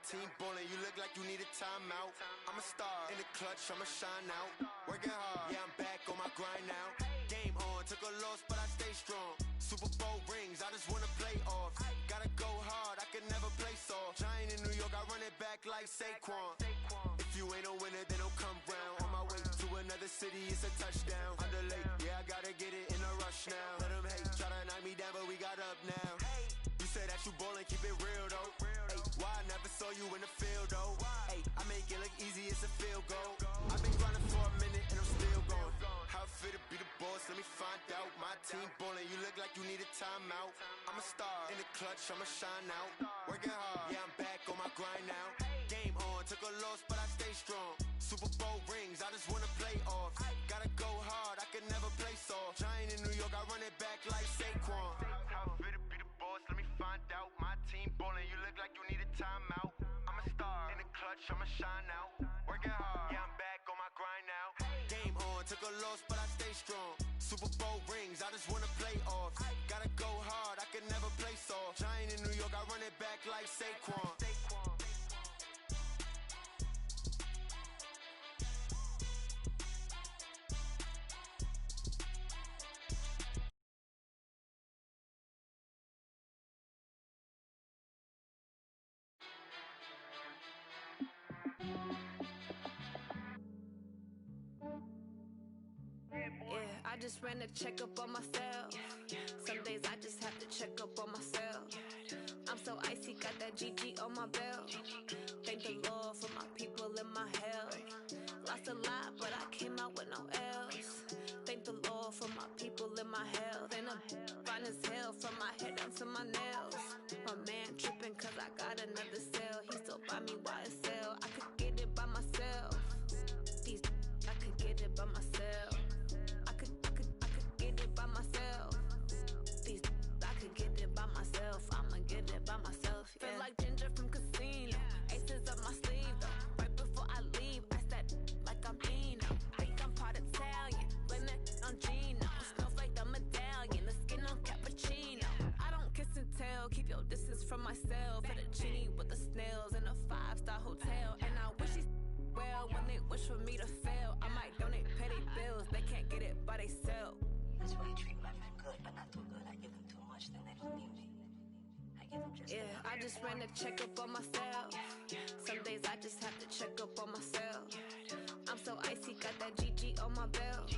team ballin', you look like you need a timeout. I'm a star in the clutch, I'ma shine out. Working hard, yeah, I'm back on my grind now. Game on, took a loss, but I stay strong. Super Bowl rings, I just wanna play off. Gotta go hard, I can never play soft. Giant in New York, I run it back like Saquon. If you ain't a winner, then don't come round. On my way to another city, it's a touchdown. Underlay, yeah, I gotta get it in a rush now. Let them hate, try to knock me down, but we got up now. You say that you ballin', keep it real though. Ay, why I never saw you in the field though? Ay, I make it look easy, it's a field goal. I've been grinding for a minute and I'm still going. How it feel to be the boss, let me find out. My team ballin', you look like you need a timeout. I'm a star in the clutch, I'ma shine out. Working hard, yeah, I'm back on my grind now. Game on, took a loss, but I stay strong. Super Bowl rings, I just wanna play off. Gotta go hard, I can never play soft. Giant in New York, I run it back like Saquon. How it feel to be the boss, let me find out. My team ballin', you look like you need a timeout. I'm a star in the clutch, I'ma shine out. Working hard, yeah, I'm back on my grind now. Game on, took a loss, but I stay strong. Super Bowl rings, I just wanna play off. Gotta go hard, I can never play soft. Giant in New York, I run it back like Saquon. Yeah, I just ran a checkup on myself. Some days I just have to check up on myself. I'm so icy, got that GG on my belt. Thank the Lord for my people and my health. Lost a lot, but I came out with no else. Thank the Lord for my people and my health. And I'm fine as hell from my head down to my nails. My man tripping cause I got another cell. He still buy me YSL. I could get it by myself. These I could get it by myself. I could get it by myself. These I could get it by myself. I'ma get it by myself. Yeah. Feel like Ginger from Casino. Aces up my sleeve though. Right before I leave, I said like I'm Dino. Think I'm part Italian. Blame that on Gino. Smells like the medallion. The skin on cappuccino. I don't kiss and tell. Keep your distance from myself. Fettuccine with the snails in a 5-star hotel. And I wish he well when they wish for me to fail. I might donate petty bills. They can't get it by they self. That's why you treat my friend good, but not too good. I give them too much, then they don't need me. I give them just I just ran a checkup on myself. Some days I just have to check up on myself. I'm so icy, got that GG on my belt.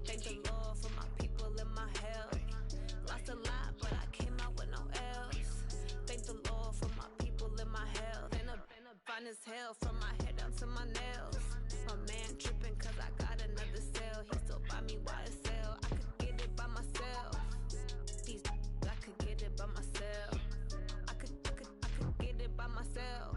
Thank the Lord for my people and my health. Lost a lot, but I came out with no else. Thank the Lord for my people and my health. And I'm fine as hell from my head down to my nails. My man tripping cause I got another cell. He still buy me YSL. I could get it by myself. These I could get it by myself. I could get it by myself.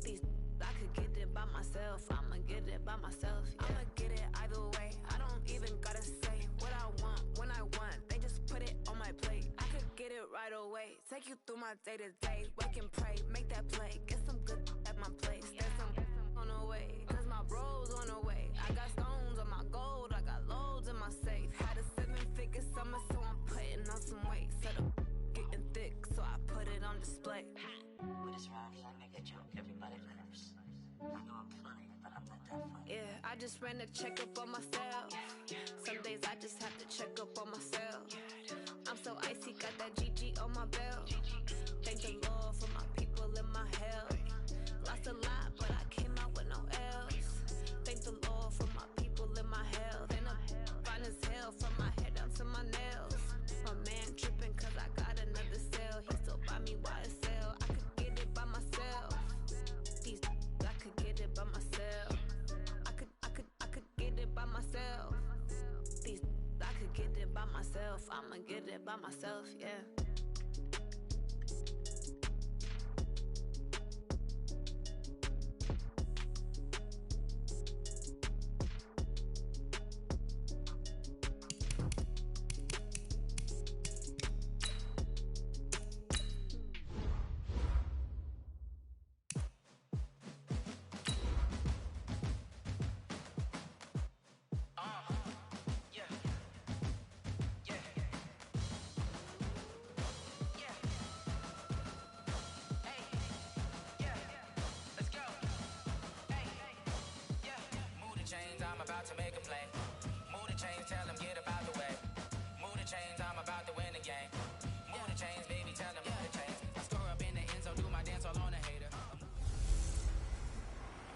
These I could get it by myself. I'ma get it by myself. Yeah. I'ma get it either way. I don't even gotta say what I want when I want. They just put it on my plate. I could get it right away. Take you through my day to day. Wake and pray, make that play. Get some good at my place. There's some on the way. Cause my bro's on the way. I got stones on my gold. I got loads in my safe. Had a 7-figure summer, so I'm putting on some weight. Set up getting thick, so I put it on display. With his rhymes, I make a joke, everybody laughs. I know I'm funny, but I'm not that funny. Yeah, I just ran a checkup on myself. Some days I just have to check up on myself. I'm so icy, got that GG on my belt. Thank the Lord for my people and my health. Lost a lot, but I came out with no else. Thank the Lord for my people and my health. And I'm fine as hell from my head down to my nails. My man tripping cause I got another cell. He still buy me YSL. I could get it by myself. These I could get it by myself. I could get it by myself. These I could get it by myself. I'ma get it by myself, yeah.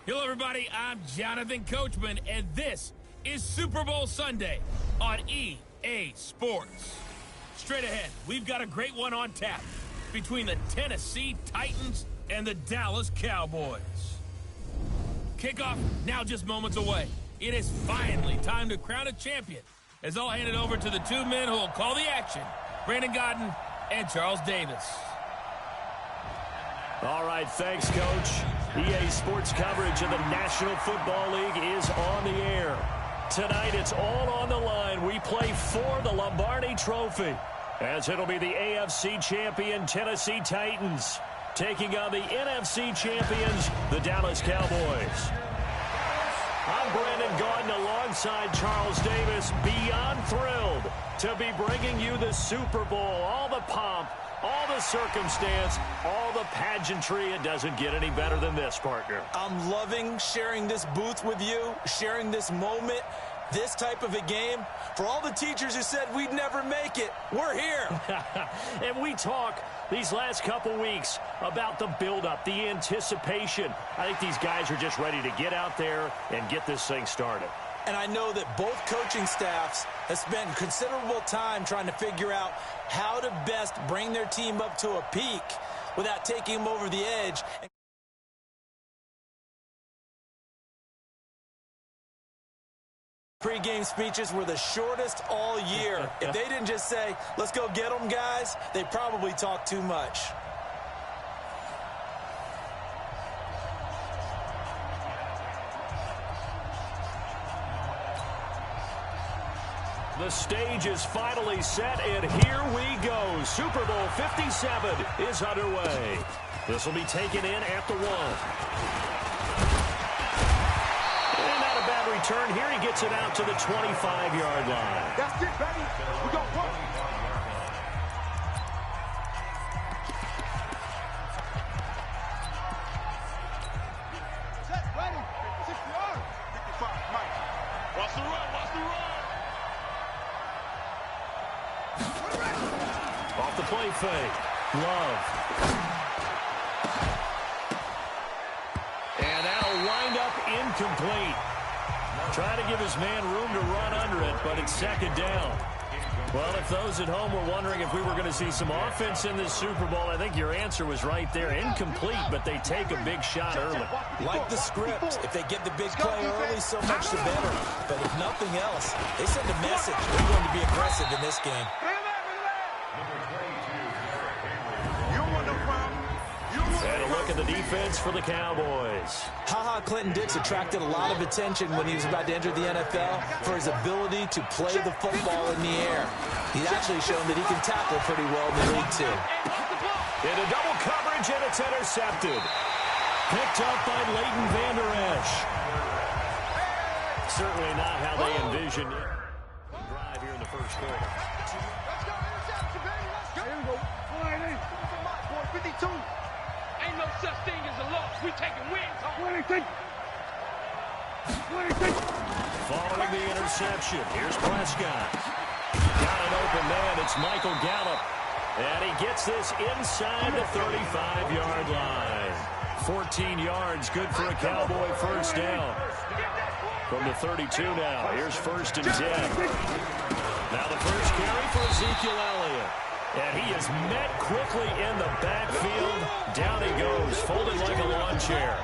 Hello, everybody. I'm Jonathan Coachman, and this is Super Bowl Sunday on EA Sports. Straight ahead, we've got a great one on tap between the Tennessee Titans and the Dallas Cowboys. Kickoff now just moments away. It is finally time to crown a champion, as I'll hand it over to the two men who will call the action, Brandon Godden and Charles Davis. All right, thanks, Coach. EA Sports coverage of the National Football League is on the air. Tonight, it's all on the line. We play for the Lombardi Trophy, as it'll be the AFC champion Tennessee Titans taking on the NFC champions, the Dallas Cowboys. I'm Brandon Godden alongside Charles Davis, beyond thrilled to be bringing you the Super Bowl, all the pomp, all the circumstance, all the pageantry. It doesn't get any better than this, partner. I'm loving sharing this booth with you, sharing this moment, this type of a game. For all the teachers who said we'd never make it, we're here. And we talk these last couple weeks about the buildup, the anticipation. I think these guys are just ready to get out there and get this thing started. And I know that both coaching staffs have spent considerable time trying to figure out how to best bring their team up to a peak without taking them over the edge. Pre-game speeches were the shortest all year. If they didn't just say, let's go get them, guys, they probably talked too much. The stage is finally set, and here we go. Super Bowl 57 is underway. This will be taken in at the 1. And not a bad return here. He gets it out to the 25-yard line. That's it, baby. We got one. Set, ready. 60 yards. 55, Mike. Watch the run, watch the run. Off the play fake. Love. And that'll wind up incomplete. Trying to give his man room to run under it, but it's second down. Well, if those at home were wondering if we were going to see some offense in this Super Bowl, I think your answer was right there. Incomplete, but they take a big shot early. Like the script, if they get the big play early, so much the better. But if nothing else, they send a message. We're going to be aggressive in this game. And a look at the defense for the Cowboys. Ha-Ha Clinton-Dix attracted a lot of attention when he was about to enter the NFL for his ability to play the football in the air. He's actually shown that he can tackle pretty well in the league, too. Into double coverage, and it's intercepted. Picked up by Leighton Vander Esch. Certainly not how they envisioned it. Drive here in the first quarter. Let's go, interception, baby. Let's go. Here we go. 52. Ain't no such thing as a loss. We taking wins home. 26. Following the interception, here's Prescott. Got an open man. It's Michael Gallup. And he gets this inside the 35-yard line. 14 yards, good for a Cowboy first down. From the 32 now, here's 1st and 10. Now the first carry for Ezekiel Elliott. And he is met quickly in the backfield. Down he goes, folded like a lawn chair.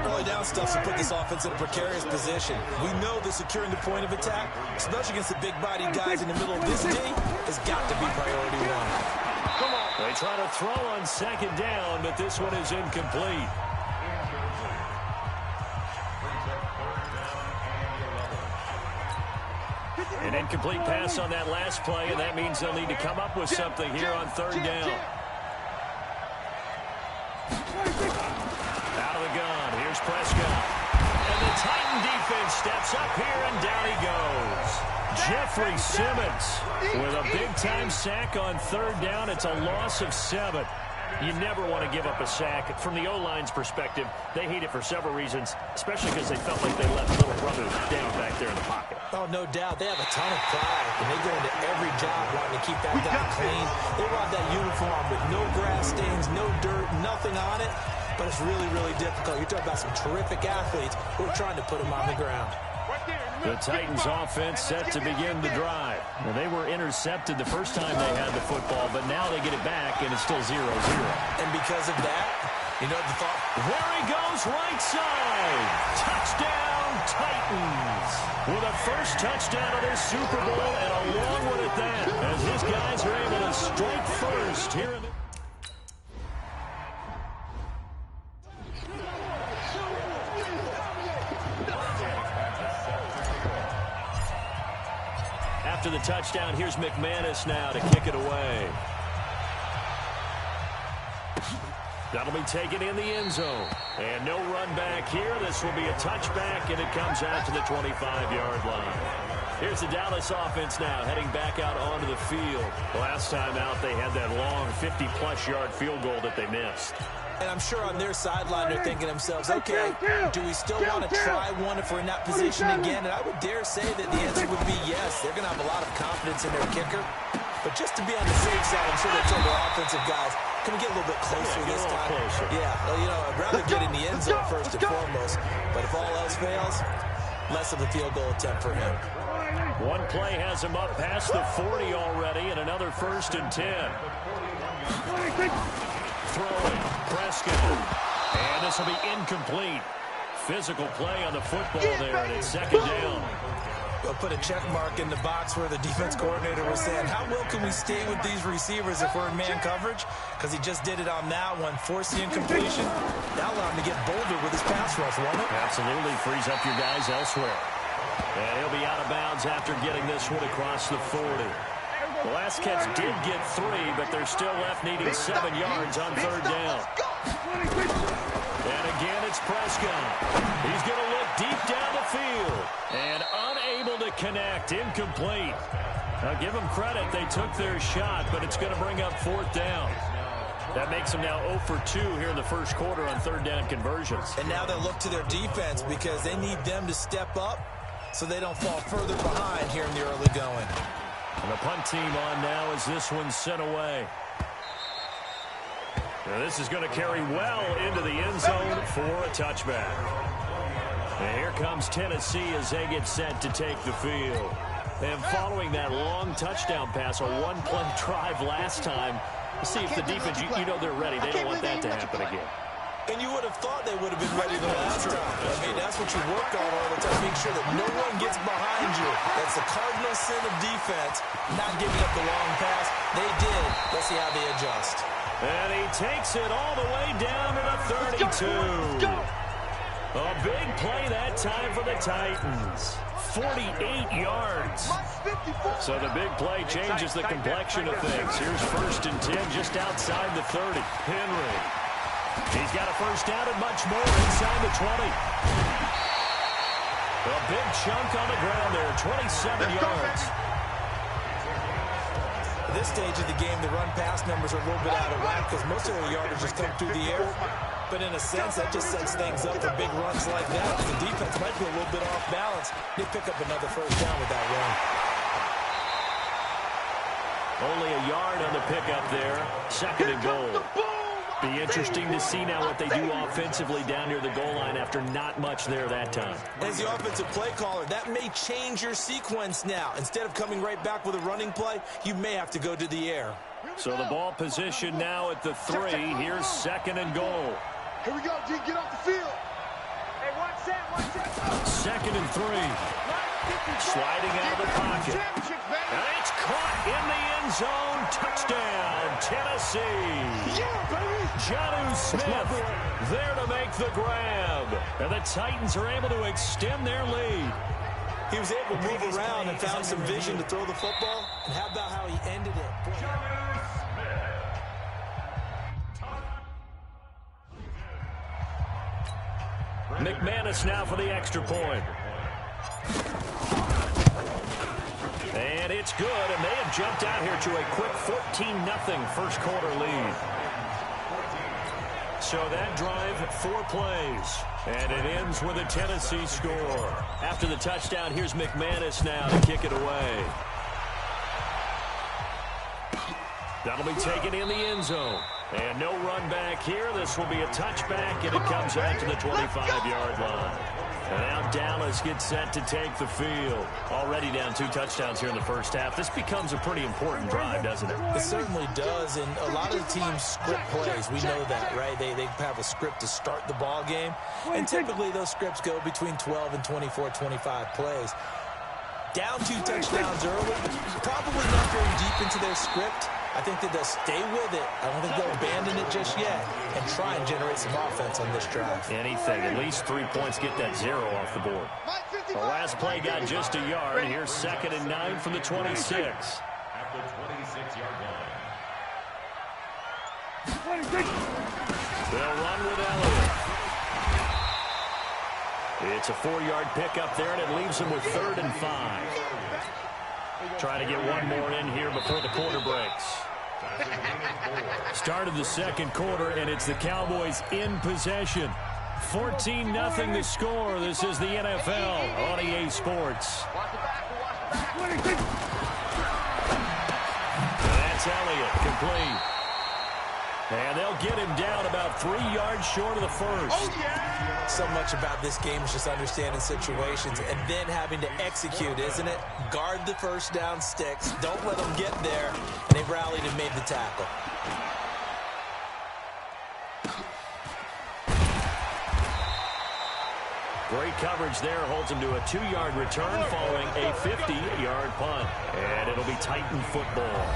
Early down stuff to put this offense in a precarious position. We know that securing the point of attack, especially against the big-bodied guys in the middle of this D, has got to be priority one. Come on. They try to throw on second down, but this one is incomplete. An incomplete pass on that last play, and that means they'll need to come up with something here on third down. Out of the gun, here's Prescott. And the Titan defense steps up here, and down he goes. Jeffrey Simmons with a big-time sack on third down. It's a loss of 7. You never want to give up a sack. From the O-line's perspective, they hate it for several reasons, especially because they felt like they left little brothers down back there in the pocket. Oh, no doubt. They have a ton of pride, and they go into every job wanting to keep that guy clean. They rob that uniform with no grass stains, no dirt, nothing on it. but it's really, really difficult. You're talking about some terrific athletes who are trying to put him on the ground. The Titans offense set to begin the drive. Well, they were intercepted the first time they had the football, but now they get it back, and it's still 0-0. And because of that, you know the thought? There he goes, right side. Touchdown, Titans. With a first touchdown of this Super Bowl, and a long one at that, as his guys are able to strike first here in the... After the touchdown, here's McManus now to kick it away. That'll be taken in the end zone. And no run back here. This will be a touchback, and it comes out to the 25-yard line. Here's the Dallas offense now, heading back out onto the field. Last time out, they had that long 50-plus yard field goal that they missed. And I'm sure on their sideline they're thinking to themselves, okay, do we still want to try one if we're in that position again? And I would dare say that the answer would be yes. They're going to have a lot of confidence in their kicker. But just to be on the safe side, I'm sure they told their offensive guys, can we get a little bit closer this time? Yeah, well, you know, I'd rather get in the end zone first and foremost. But if all else fails, less of a field goal attempt for him. One play has him up past the 40 already, and another 1st and 10. Throwing, Prescott. And this will be incomplete. Physical play on the football there, and it's 2nd down. We'll put a check mark in the box where the defense coordinator was saying, how well can we stay with these receivers if we're in man coverage? Because he just did it on that one, forced the incompletion. That allowed him to get bolder with his pass rush, won't it? Absolutely, frees up your guys elsewhere. And he'll be out of bounds after getting this one across the 40. The last catch did get 3, but they're still left needing 7 yards on 3rd down. And again, it's Prescott. He's going to look deep down the field. And unable to connect, incomplete. Now, give them credit. They took their shot, but it's going to bring up 4th down. That makes them now 0 for 2 here in the first quarter on 3rd down conversions. And now they'll look to their defense because they need them to step up so they don't fall further behind here in the early going. And the punt team on now as this one's sent away. Now this is going to carry well into the end zone for a touchback. And here comes Tennessee as they get set to take the field. And following that long touchdown pass, a one-play drive last time, see if the defense, you know they're ready. They don't want that to happen again. And you would have thought they would have been ready the last time. I mean, that's what you work on all the time. Make sure that no one gets behind you. That's the cardinal sin of defense, not giving up the long pass. They did. Let's see how they adjust. And he takes it all the way down to the 32. A big play that time for the Titans. 48 yards. So the big play changes the complexion of things. Here's 1st and 10 just outside the 30. Henry. He's got a first down and much more inside the 20. A big chunk on the ground there, 27 yards. At this stage of the game, the run-pass numbers are a little bit out of whack because most of their yardage just come through the air. But in a sense, that just sets things up for big runs like that. The defense might be a little bit off balance. They pick up another first down with that run. Only a yard on the pickup there. 2nd and goal. Be interesting to see now what they do offensively down near the goal line after not much there that time. As the offensive play caller, that may change your sequence now. Instead of coming right back with a running play, you may have to go to the air. So the ball position now at the 3. Here's 2nd and goal. Here we go, G. Get off the field. Hey, watch that. 2nd and 3. Sliding out of the pocket. And it's caught in the end zone. Touchdown, Tennessee. Yeah, baby. Jonnu Smith there to make the grab. And the Titans are able to extend their lead. He was able to move around and found some vision to throw the football. And how about how he ended it? McManus now for the extra point. And it's good, and they have jumped out here to a quick 14-0 first quarter lead. So that drive, 4 plays, and it ends with a Tennessee score. After the touchdown, here's McManus now to kick it away. That'll be taken in the end zone. And no run back here. This will be a touchback, and it comes out to the 25-yard line. And now Dallas gets set to take the field. Already down 2 touchdowns here in the first half. This becomes a pretty important drive, doesn't it? It certainly does, and a lot of the teams script plays. We know that, right? They have a script to start the ball game, and typically those scripts go between 12 and 24, 25 plays. Down 2 touchdowns early, probably not very deep into their script. I think that they'll stay with it. I don't think they'll abandon it just yet and try and generate some offense on this drive. Anything. At least 3 points, get that 0 off the board. The last play got just a yard. Here's 2nd and 9 from the 26. At the 26-yard line. They'll run with Elliott. It's a 4-yard pickup there, and it leaves them with 3rd and 5. Trying to get one more in here before the quarter breaks. Started the second quarter, and it's the Cowboys in possession. 14-0 the score. This is the NFL on EA Sports. That's Elliott, complete. And they'll get him down about 3 yards short of the first. Oh, yeah. So much about this game is just understanding situations and then having to execute, isn't it? Guard the first down sticks. Don't let them get there. And they rallied and made the tackle. Great coverage there. Holds him to a 2-yard return following a 50-yard punt. And it'll be Titan football.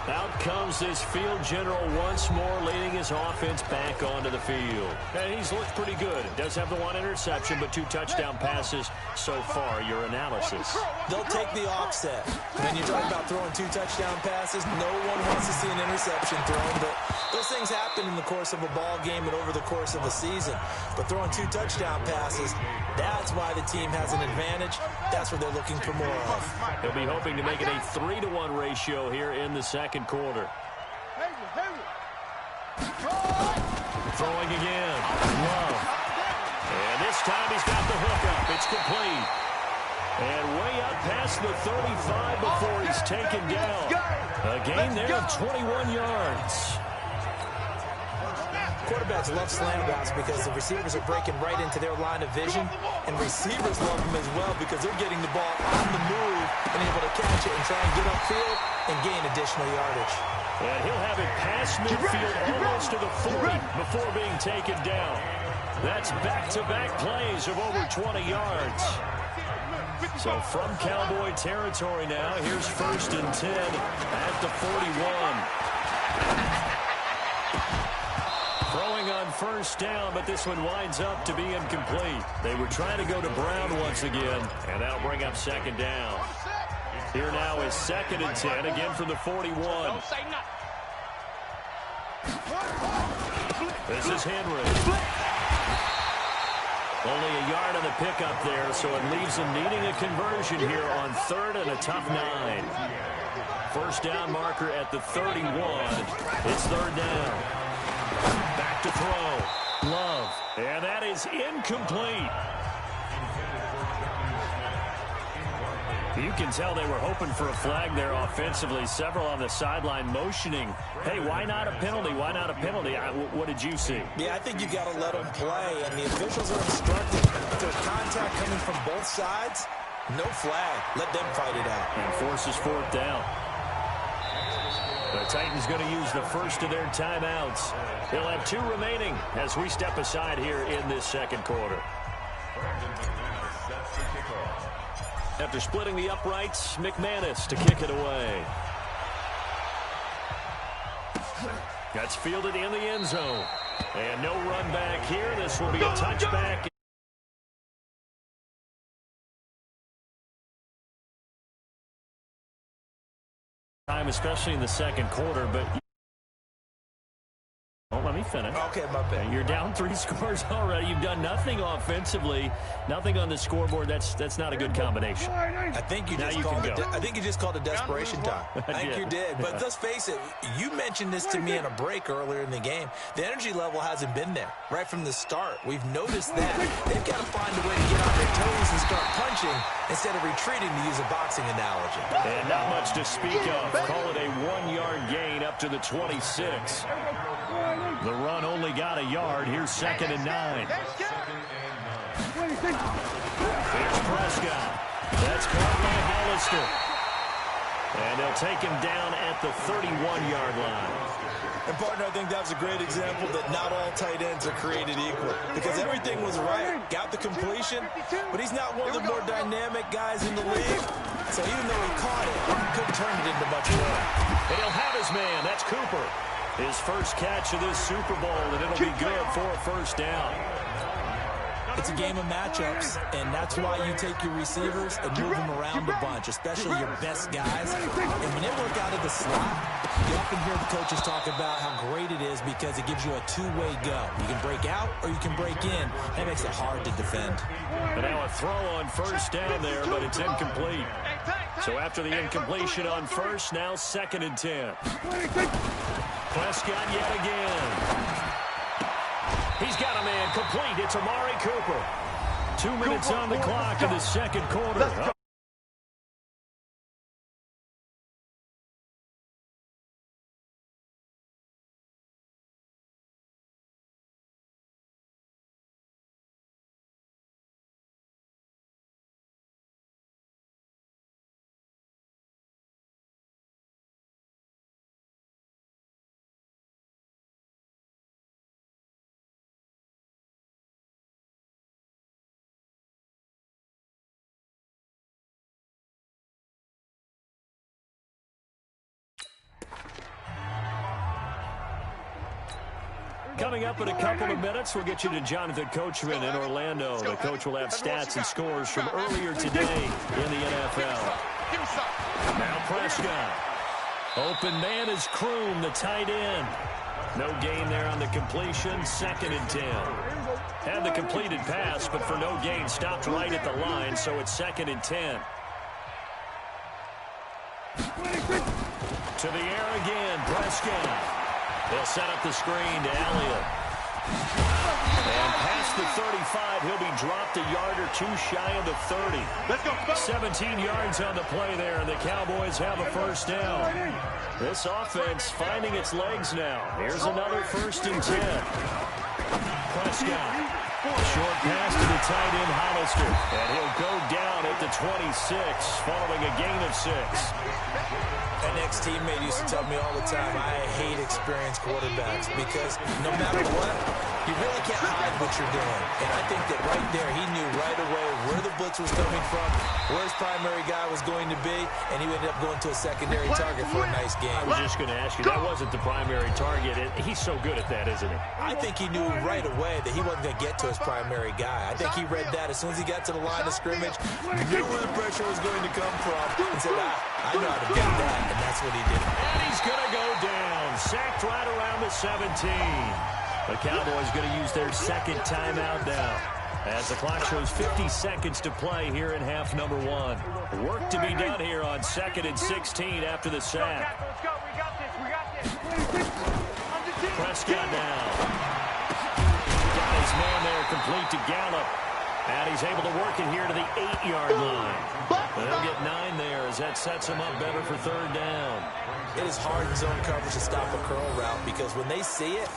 Out comes this field general once more, leading his offense back onto the field. And he's looked pretty good. Does have the 1 interception, but 2 touchdown passes so far. Your analysis. They'll take the offset. When you talk about throwing 2 touchdown passes, no one wants to see an interception thrown, but those things happen in the course of a ball game and over the course of a season. But throwing 2 touchdown passes, that's why the team has an advantage. That's what they're looking for more of. They'll be hoping to make it a 3-to-1 ratio here in the second quarter. Throwing again. Love. And this time he's got the hook up. It's complete. And way up past the 35 before he's taken down. A gain there of 21 yards. Quarterbacks love slant routes because the receivers are breaking right into their line of vision, and receivers love them as well because they're getting the ball on the move and able to catch it and try and get upfield and gain additional yardage. And he'll have it past midfield almost to the 40 before being taken down. That's back-to-back plays of over 20 yards. So from Cowboy territory now, here's 1st and 10 at the 41. Throwing on first down, but this one winds up to be incomplete. They were trying to go to Brown once again, and that'll bring up 2nd down. Here now is 2nd and 10, again from the 41. This is Henry. Only a yard on the pickup there, so it leaves them needing a conversion here on 3rd and a tough 9. First down marker at the 31. It's 3rd down. Back to throw. Love. And that is incomplete. You can tell they were hoping for a flag there offensively. Several on the sideline motioning. Hey, why not a penalty? Why not a penalty? What did you see? Yeah, I think you got to let them play, and the officials are instructed. If there's contact coming from both sides, no flag. Let them fight it out. And forces 4th down. The Titans going to use the first of their timeouts. They'll have 2 remaining as we step aside here in this second quarter. After splitting the uprights, McManus to kick it away. That's fielded in the end zone. And no run back here. This will be a touchback. Time, especially in the second quarter, but don't let me finish. Okay, my bad. You're down 3 scores already. You've done nothing offensively, nothing on the scoreboard. That's not a good combination. I think you just called it. I think you just called it desperation time. I think you did. But let's face it. You mentioned this to me in a break earlier in the game. The energy level hasn't been there right from the start. We've noticed that. They've got to find a way to get on their toes and start punching instead of retreating, to use a boxing analogy. And not much to speak of. Call it a 1-yard gain up to the 26. The run only got a yard. Here's 2nd and 9. Here's Prescott. That's caught by Hollister. And they'll take him down at the 31-yard line. And, partner, I think that was a great example that not all tight ends are created equal. Because everything was right. Got the completion, but he's not one of the more dynamic guys in the league. So even though he caught it, he couldn't turn it into much more. And he'll have his man. That's Cooper. His first catch of this Super Bowl, and it'll be good for a first down. It's a game of matchups, and that's why you take your receivers and move them around a bunch, especially your best guys. And when they work out of the slot, you often hear the coaches talk about how great it is because it gives you a two-way go. You can break out or you can break in. That makes it hard to defend. And now a throw on first down there, but it's incomplete. So after the incompletion on first, now 2nd and 10. Prescott yet again. He's got a man complete. It's Amari Cooper. 2 minutes on the clock in the second quarter. Coming up in a couple of minutes, we'll get you to Jonathan Coachman in Orlando. The coach will have stats and scores from earlier today in the NFL. Now Prescott. Open man is Kroom, the tight end. No gain there on the completion. 2nd and 10. Had the completed pass, but for no gain, stopped right at the line, so it's 2nd and 10. To the air again, Prescott. They'll set up the screen to Elliott. And past the 35, he'll be dropped a yard or two shy of the 30. Let's go. 17 yards on the play there, and the Cowboys have a first down. This offense finding its legs now. Here's another 1st and 10. Prescott. Short pass to the tight end, Hollister. And he'll go down at the 26 following a gain of 6. An ex-teammate used to tell me all the time, I hate experienced quarterbacks because no matter what, you really can't hide what you're doing. And I think that right there, he knew right away where the blitz was coming from, where his primary guy was going to be, and he ended up going to a secondary target for a nice game. I was just going to ask you, that wasn't the primary target. He's so good at that, isn't he? I think he knew right away that he wasn't going to get to his primary guy. I think he read that as soon as he got to the line of scrimmage, knew where the pressure was going to come from, and said, I know how to get that. And that's what he did. And he's going to go down. Sacked right around the 17. The Cowboys going to use their second timeout now, as the clock shows 50 seconds to play here in half number 1. Work to be done here on 2nd and 16 after the sack. Let's go. We got this. Prescott now. Got his man there complete to Gallup. And he's able to work it here to the 8-yard line. They'll get 9 there as that sets him up better for 3rd down. It is hard in zone coverage to stop a curl route because when they see it,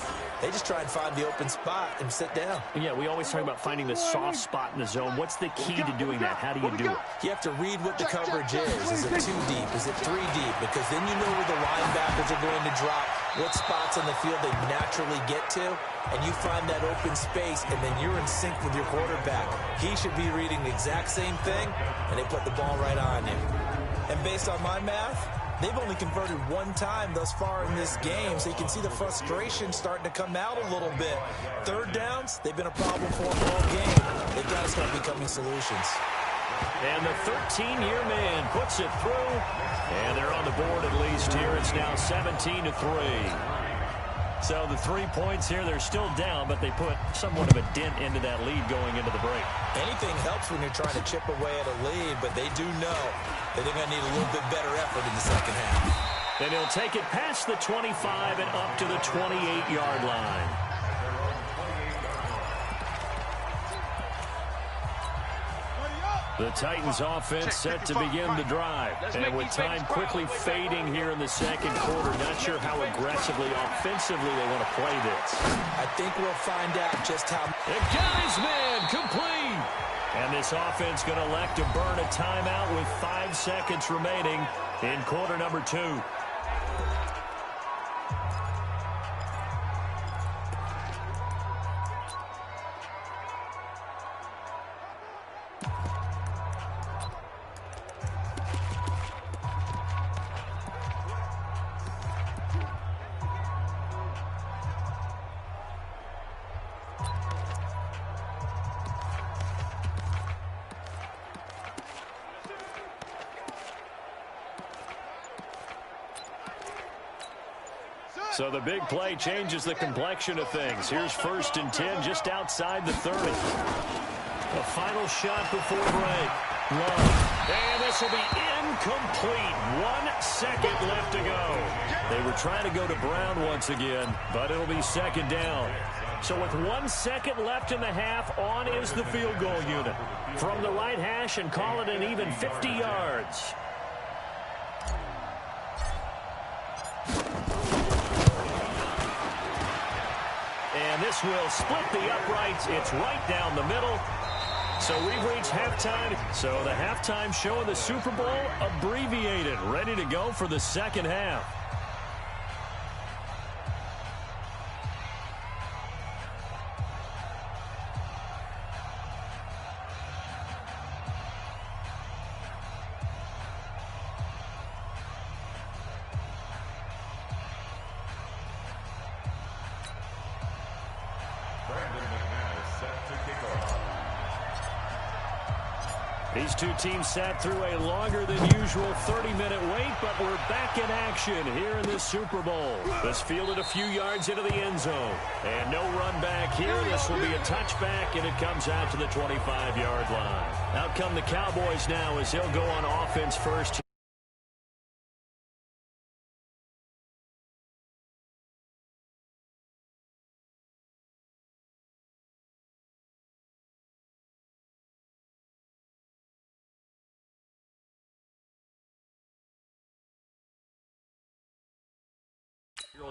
they just try and find the open spot and sit down. Yeah, we always talk about finding the soft spot in the zone. What's the key to doing that? How do you do it? You have to read what the coverage is. Is it 2 deep? Is it 3 deep? Because then you know where the linebackers are going to drop, what spots on the field they naturally get to, and you find that open space, and then you're in sync with your quarterback. He should be reading the exact same thing, and they put the ball right on you. And based on my math, they've only converted 1 time thus far in this game, so you can see the frustration starting to come out a little bit. 3rd downs, they've been a problem for them all game. They've got to start becoming solutions. And the 13-year man puts it through, and they're on the board at least here. It's now 17-3. So the 3 points here, they're still down, but they put somewhat of a dent into that lead going into the break. Anything helps when you're trying to chip away at a lead, but they do know that they're going to need a little bit better effort in the second half. And he'll take it past the 25 and up to the 28-yard line. The Titans offense set to begin the drive. And with time quickly fading here in the second quarter, not sure how aggressively, offensively they want to play this. I think we'll find out just how. It got his man complete. And this offense going to elect to burn a timeout with 5 seconds remaining in quarter number 2. So the big play changes the complexion of things. Here's 1st and 10 just outside the 30. The final shot before break. Love. And this will be incomplete. 1 second left to go. They were trying to go to Brown once again, but it'll be 2nd down. So with 1 second left in the half, on is the field goal unit. From the right hash and call it an even 50 yards. And this will split the uprights. It's right down the middle. So we've reached halftime. So the halftime show of the Super Bowl abbreviated, ready to go for the second half. These two teams sat through a longer than usual 30-minute wait, but we're back in action here in this Super Bowl. This fielded a few yards into the end zone. And no run back here. This will be a touchback, and it comes out to the 25-yard line. Out come the Cowboys now as he'll go on offense first.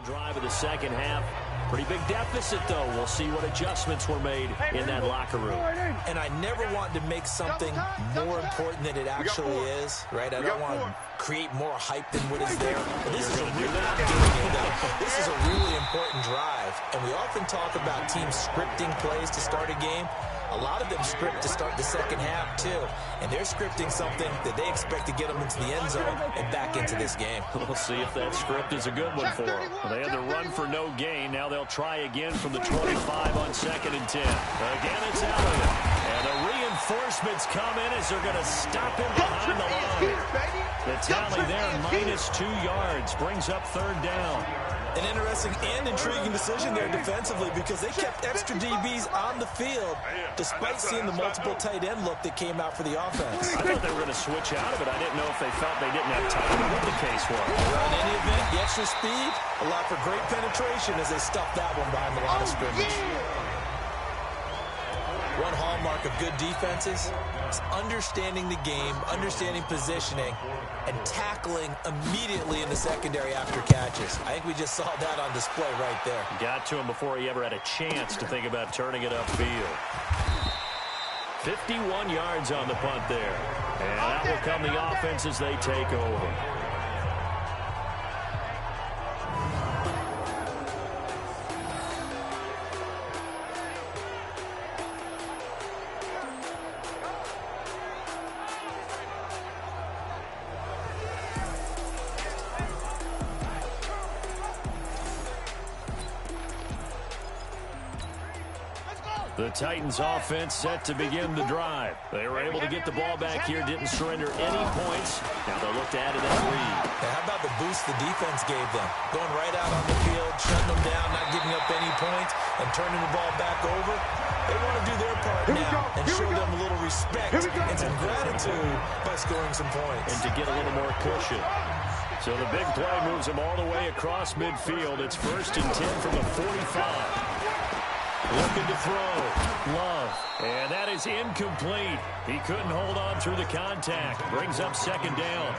Drive of the second half. Pretty big deficit, though. We'll see what adjustments were made in that locker room. And I never want to make something more important than it actually is, right? I don't want to create more hype than what is there. But this is a this is a really important drive. And we often talk about teams scripting plays to start a game. A lot of them script to start the second half, too. And they're scripting something that they expect to get them into the end zone and back into this game. We'll see if that script is a good one for them. Well, they had to run for no gain. Now they'll try again from the 25 on 2nd and 10. Again, it's Elliott. And the reinforcements come in as they're going to stop him behind the line. The tally there, -2 yards, brings up 3rd down. An interesting and intriguing decision there defensively because they kept extra DBs on the field despite seeing the multiple tight end look that came out for the offense. I thought they were going to switch out of it. I didn't know if they felt they didn't have time or what the case was. Well, in any event, the extra speed allowed for great penetration as they stuffed that one behind the line of scrimmage. One hallmark of good defenses is understanding the game, understanding positioning, and tackling immediately in the secondary after catches. I think we just saw that on display right there. Got to him before he ever had a chance to think about turning it upfield. 51 yards on the punt there. And that will come the offense as they take over. The Titans offense set to begin the drive. They were able to get the ball back here, didn't surrender any points. Now they'll look to add to that lead. Now, how about the boost the defense gave them? Going right out on the field, shutting them down, not giving up any points, and turning the ball back over. They want to do their part now and show them a little respect and some gratitude by scoring some points. And to get a little more cushion. So the big play moves them all the way across midfield. It's 1st and 10 from the 45. Looking to throw. Love. And that is incomplete. He couldn't hold on through the contact. Brings up second down.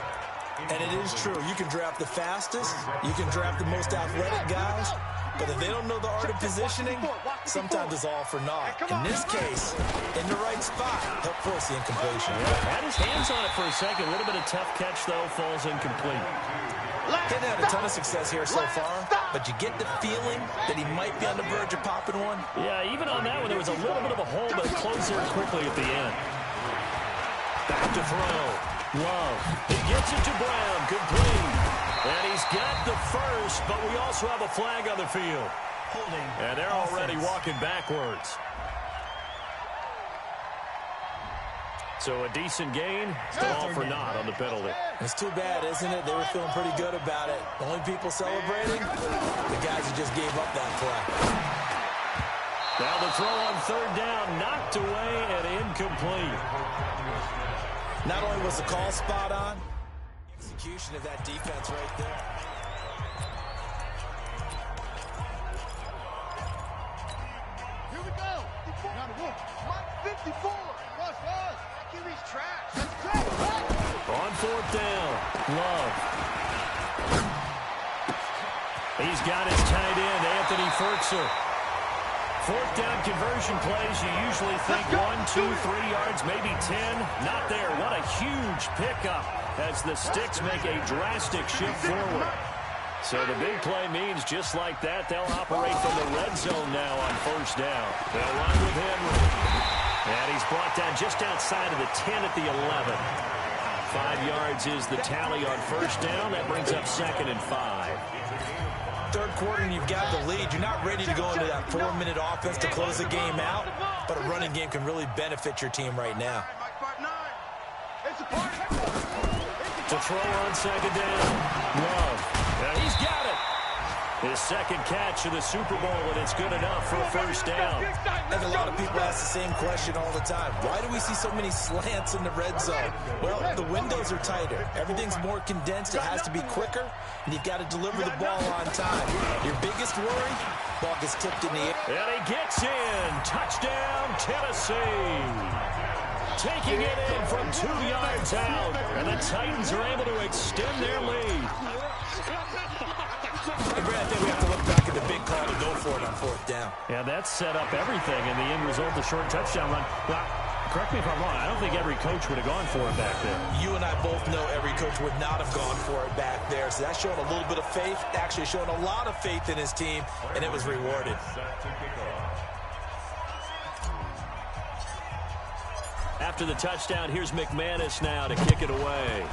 And it is true. You can draft the fastest. You can draft the most athletic guys. But if they don't know the art of positioning, sometimes it's all for naught. In this case, in the right spot, he'll force the incompletion. Yeah, had his hands on it for a second. A little bit of tough catch, though. Falls incomplete. Hadn't had a ton of success here so far, but you get the feeling that he might be on the verge of popping one. Yeah, even on that one, there was a little bit of a hole, but closed there quickly at the end. Back to throw. Love. He gets it to Brown. Complete. And he's got the first, but we also have a flag on the field. Holding. And they're already walking backwards. So a decent gain, still all for naught on the penalty. It's too bad, isn't it? They were feeling pretty good about it. The only people celebrating, the guys who just gave up that play. Now the throw on third down, knocked away and incomplete. Not only was the call spot on, execution of that defense right there. Here we go. Now the wolf. Mike 54. Was. QB's trash. Let's go. On fourth down, Love. He's got his tight end, Anthony Ferkser. Fourth down conversion plays, you usually think 1, 2, 3 yards, maybe 10. Not there. What a huge pickup as the Sticks make a drastic shift forward. So the big play means just like that, they'll operate from the red zone now on first down. They'll run with Henry. And he's brought down just outside of the 10 at the 11. 5 yards is the tally on first down. That brings up 2nd and 5. Third quarter and you've got the lead. You're not ready to go into that 4-minute offense to close the game out, but a running game can really benefit your team right now. To throw on second down. Love. And he's got it. His second catch of the Super Bowl, and it's good enough for a first down. I think a lot of people ask the same question all the time. Why do we see so many slants in the red zone? Well, the windows are tighter. Everything's more condensed. It has to be quicker, and you've got to deliver the ball on time. Your biggest worry, ball gets tipped in the air. And he gets in. Touchdown, Tennessee. Taking it in from 2 yards out, and the Titans are able to extend their lead. And Brad, I think we have to look back at the big call to go for it on fourth down. Yeah, that set up everything, and the end result, the short touchdown run. Well, correct me if I'm wrong, I don't think every coach would have gone for it back there. You and I both know every coach would not have gone for it back there, so that's showing a little bit of faith, actually showing a lot of faith in his team, and it was rewarded. After the touchdown, here's McManus now to kick it away.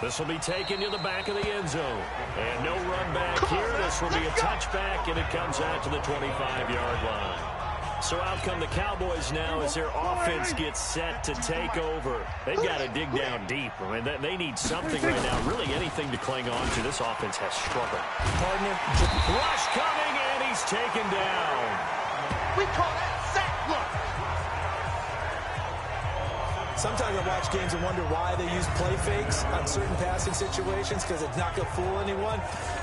This will be taken to the back of the end zone. And no run back here. This will be a touchback, and it comes out to the 25-yard line. So out come the Cowboys now as their offense gets set to take over. They've got to dig down deep. I mean, they need something right now, really anything to cling on to. This offense has struggled. Partner, rush coming, and he's taken down. We call that sack look. Sometimes I watch games and wonder why they use play fakes on certain passing situations because it's not going to fool anyone.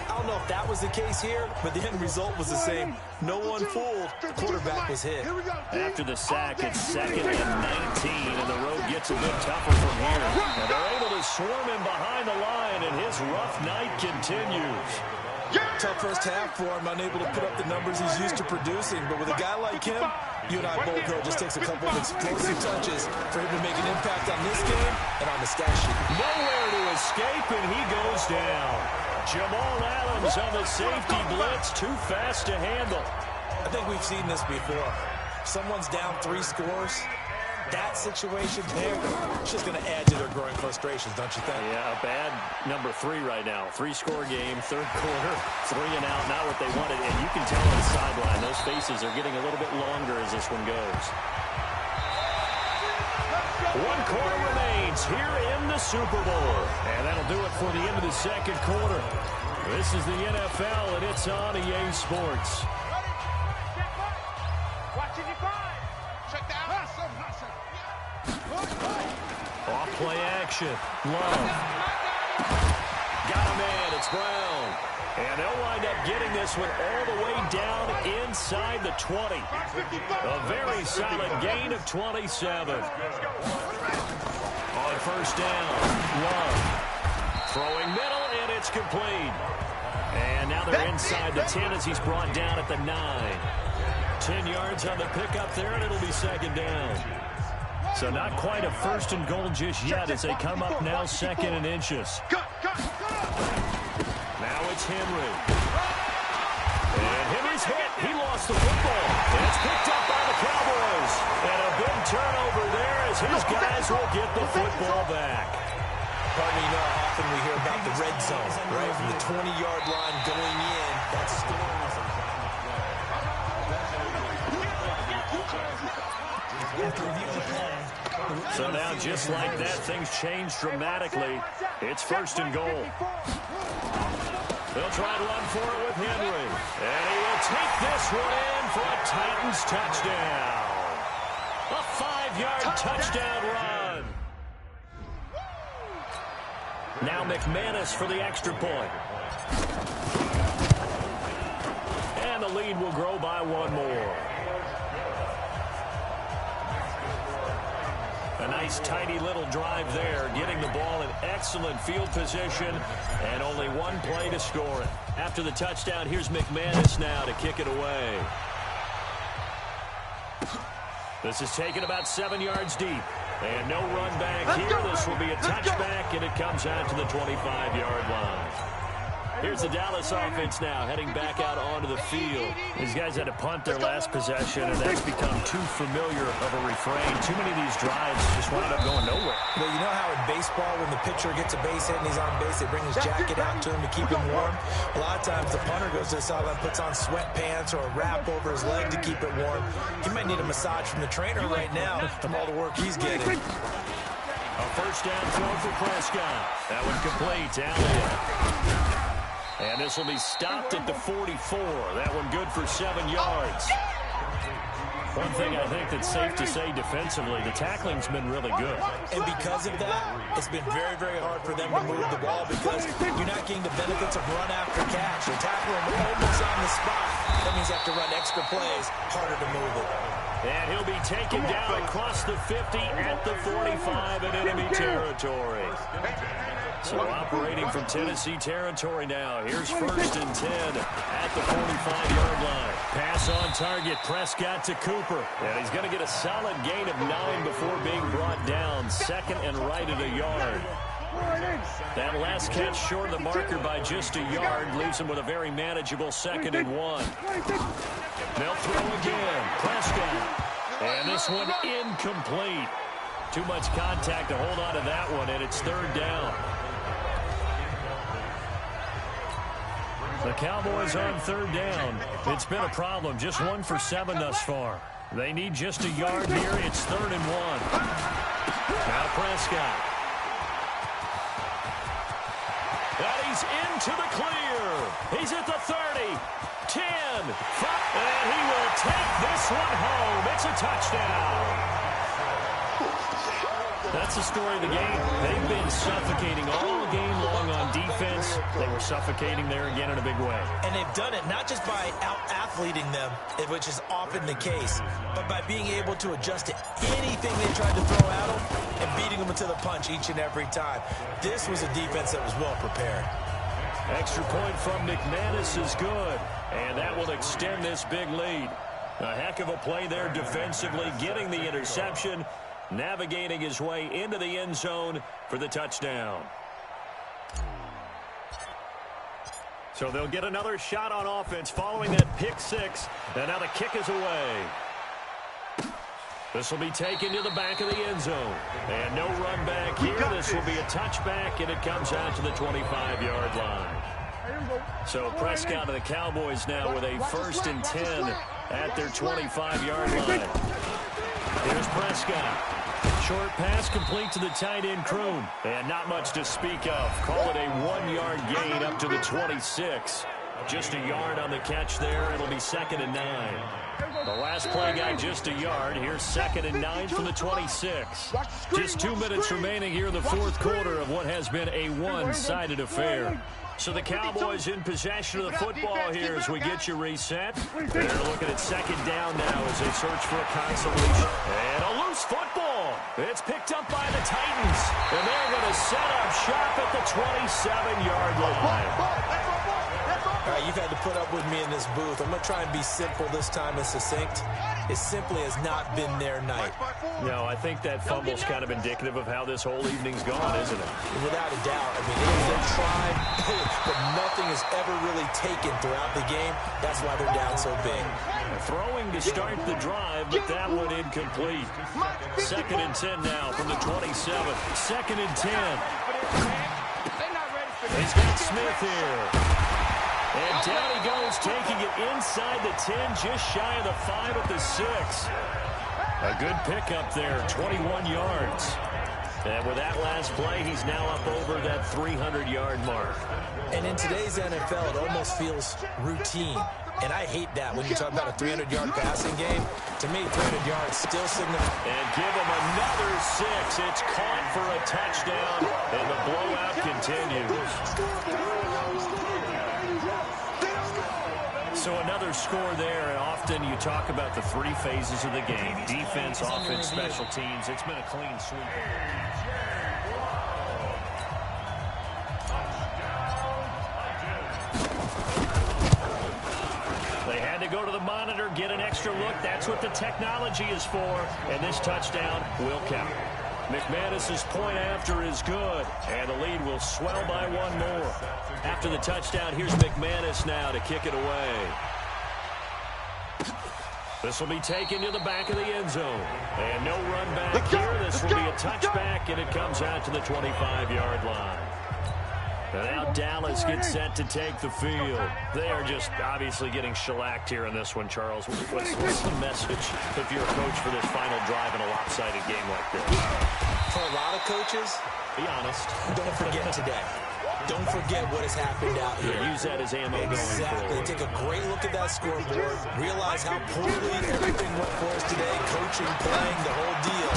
I don't know if that was the case here, but the end result was the same. No one fooled. The quarterback was hit. After the sack, it's 2nd and 19, and the road gets a bit tougher from here. And they're able to swarm him behind the line, and his rough night continues. Tough first half for him, unable to put up the numbers he's used to producing. But with a guy like him, you and I both know it just takes a couple of explosive touches for him to make an impact on this game and on the stat sheet. Nowhere to escape, and he goes down. Jamal Adams on the safety blitz, too fast to handle. I think we've seen this before. Someone's down 3 scores. That situation there, it's just going to add to their growing frustrations, don't you think? Yeah, a bad number 3 right now. 3-score game, third quarter, 3 and out, not what they wanted. And you can tell on the sideline, those faces are getting a little bit longer as this one goes. 1 quarter remains here in the Super Bowl. And that'll do it for the end of the second quarter. This is the NFL, and it's on EA Sports. Off play action. Love. Got a man. It's Brown. And they'll wind up getting this one all the way down inside the 20. A very solid gain of 27. On first down, Love. Throwing middle, and it's complete. And now they're inside the 10 as he's brought down at the 9. 10 yards on the pickup there, and it'll be second down. So not quite a first and goal just yet as they come up now second and inches. Now it's Henry. And Henry's hit. He lost the football. And it's picked up by the Cowboys. And a big turnover there as his guys will get the football back. Pardon me, you know how often we hear about the red zone, right? From the 20-yard line going in, that's So now, just like that, things change dramatically. It's first and goal. They'll try to run for it with Henry. And he will take this one in for a Titans touchdown. A 5-yard touchdown run. Now McManus for the extra point. And the lead will grow by one more. A nice, tidy little drive there, getting the ball in excellent field position, and only one play to score it. After the touchdown, here's McManus now to kick it away. This is taken about 7 yards deep. And no run back here. This will be a touchback, and it comes out to the 25-yard line. Here's the Dallas offense now, heading back out onto the field. These guys had to punt their last possession, and that's become too familiar of a refrain. Too many of these drives just wound up going nowhere. Well, you know how in baseball, when the pitcher gets a base hit and he's on base, they bring his jacket out to him to keep him warm? A lot of times the punter goes to the sideline, puts on sweatpants or a wrap over his leg to keep it warm. He might need a massage from the trainer right now from all the work he's getting. A first down throw for Prescott. That one complete. Elliott. And this will be stopped at the 44. That one good for 7 yards. One thing I think that's safe to say defensively, the tackling's been really good. And because of that, it's been very, very hard for them to move the ball because you're not getting the benefits of run after catch. You're tackling almost on the spot. That means you have to run extra plays, harder to move it. And he'll be taken down across the 50 at the 45 in enemy territory. So operating from Tennessee territory now. Here's first and 10 at the 45-yard line. Pass on target. Prescott to Cooper. And he's going to get a solid gain of 9 before being brought down. Second and right at a yard. That last catch short of the marker by just a yard leaves him with a very manageable second and 1. They'll throw again. Prescott. And this one incomplete. Too much contact to hold on to that one, and it's third down. The Cowboys on third down. It's been a problem. Just 1 for 7 thus far. They need just a yard here. It's third and 1. Now Prescott. And he's into the clear. He's at the 30, 10, 5, and he will take this one home. It's a touchdown. That's the story of the game. They've been suffocating all game long on defense. They were suffocating there again in a big way. And they've done it not just by out-athleting them, which is often the case, but by being able to adjust to anything they tried to throw at them and beating them to the punch each and every time. This was a defense that was well prepared. Extra point from McManus is good, and that will extend this big lead. A heck of a play there defensively, getting the interception, navigating his way into the end zone for the touchdown. So they'll get another shot on offense following that pick six, and now the kick is away. This will be taken to the back of the end zone. And no run back here. This will be a touchback, and it comes out to the 25-yard line. So Prescott of the Cowboys now with a first and 10 at their 25-yard line. Here's Prescott. Short pass complete to the tight end Kroon. And not much to speak of. Call it a 1-yard gain up to the 26. Just a yard on the catch there. It'll be second and 9. The last play got just a yard. Here's second and 9 from the 26. Just 2 minutes remaining here in the fourth quarter of what has been a one-sided affair. So the Cowboys in possession of the football here as we get you reset. They're looking at second down now as they search for a consolation. And a loose football. It's picked up by the Titans. And they're going to set up shop at the 27-yard line. All right, you've had to put up with me in this booth. I'm going to try and be simple this time and succinct. It simply has not been their night. No, I think that fumble's kind of indicative of how this whole evening's gone, isn't it? Without a doubt. I mean, they've tried, but nothing is ever really taken throughout the game. That's why they're down so big. Throwing to start the drive, but that one incomplete. 2nd and 10 now from the 27. 2nd and 10. He's got Smith here. And down he goes, taking it inside the 10, just shy of the 5 at the 6. A good pickup there, 21 yards. And with that last play, he's now up over that 300-yard mark. And in today's NFL, it almost feels routine. And I hate that when you talk about a 300-yard passing game. To me, 300 yards still significant. And give him another 6. It's caught for a touchdown, and the blowout continues. So another score there, and often you talk about the 3 phases of the game. Defense, offense, special teams. It's been a clean sweep. They had to go to the monitor, get an extra look. That's what the technology is for, and this touchdown will count. McManus's point after is good, and the lead will swell by 1 more. After the touchdown, here's McManus now to kick it away. This will be taken to the back of the end zone. And no run back here. This will be a touchback, and it comes out to the 25-yard line. And now Dallas gets set to take the field. They are just obviously getting shellacked here in this one, Charles. What's the message if you're a coach for this final drive in a lopsided game like this? For a lot of coaches, be honest. Don't forget today. Don't forget what has happened out here. Use that as ammo going forward. Take a great look at that scoreboard. Realize how poorly everything went for us today. Coaching, playing, the whole deal.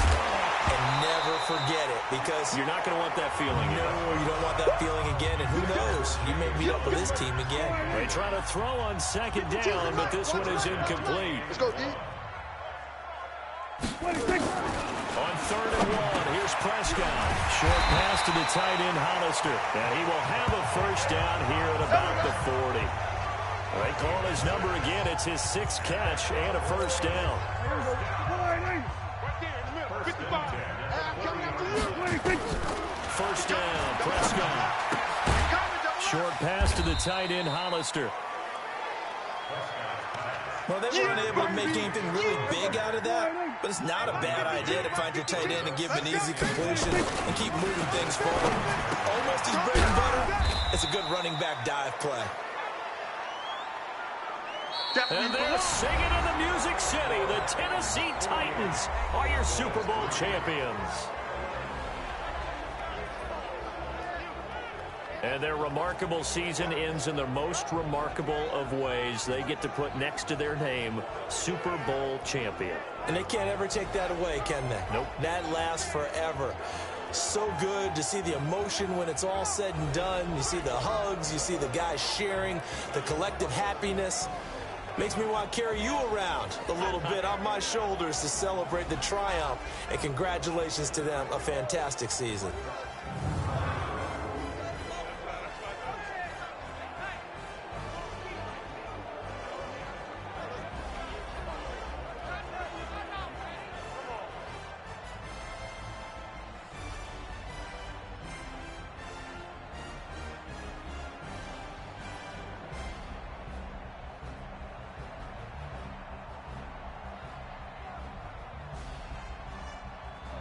And never forget it, because you're not going to want that feeling. No, you don't want that feeling again. And who knows? You may meet up with this team again. They try to throw on 2nd down, but this one is incomplete. Let's go, D. On 3rd and 1, here's Prescott. Short pass to the tight end, Hollister. And he will have a first down here at about the 40. They call his number again. It's his 6th catch and a first down. First down, Prescott. Short pass to the tight end, Hollister. Well, they weren't able to make anything really big out of that, but it's not a bad idea to find your tight end and give him an easy completion and keep moving things forward. Almost his bread and butter. It's a good running back dive play. And they're singing in the Music City. The Tennessee Titans are your Super Bowl champions. And their remarkable season ends in the most remarkable of ways. They get to put next to their name, Super Bowl champion. And they can't ever take that away, can they? Nope. That lasts forever. So good to see the emotion when it's all said and done. You see the hugs, you see the guys sharing, the collective happiness. Makes me want to carry you around a little bit on my shoulders to celebrate the triumph. And congratulations to them, a fantastic season.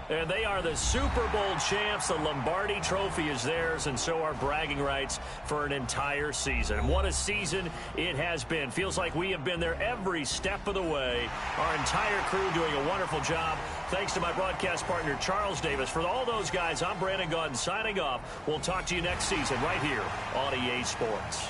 And they are the Super Bowl champs. The Lombardi Trophy is theirs, and so are bragging rights for an entire season. And what a season it has been. Feels like we have been there every step of the way. Our entire crew doing a wonderful job. Thanks to my broadcast partner, Charles Davis. For all those guys, I'm Brandon Gaudin signing off. We'll talk to you next season right here on EA Sports.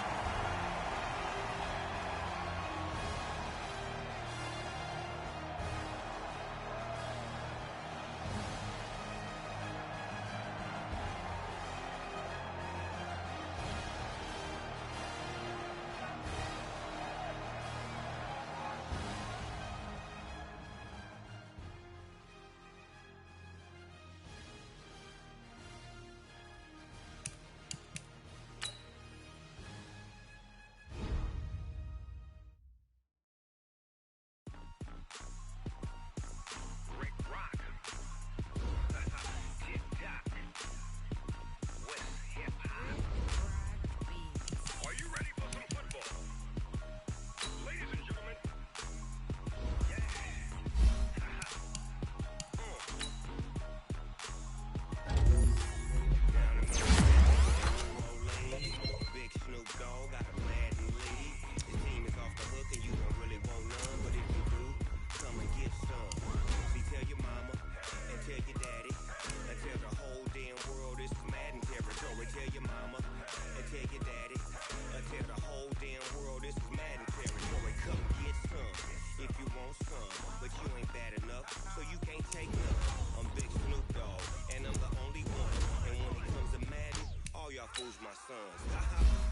sons.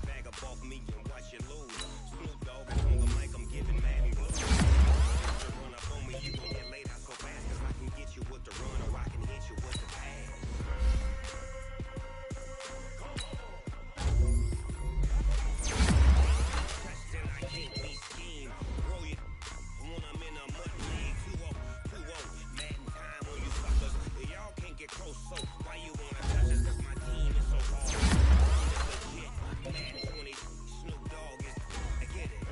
Bag up off me and watch you lose. Snoop Dogg is on the mic, I'm giving mad and blues. To run up on me, you gon' get laid out so fast. Cause I can get you with the run or I can hit you with the pass. Touchdown, I can't be schemed. Roll you when I'm in a mud league. 2-0, Madden time on you suckers. Y'all can't get close, so why you wanna touch us? Cause my team is so hard. My team is legit. Madden 20, Snoop Dogg is, I get it.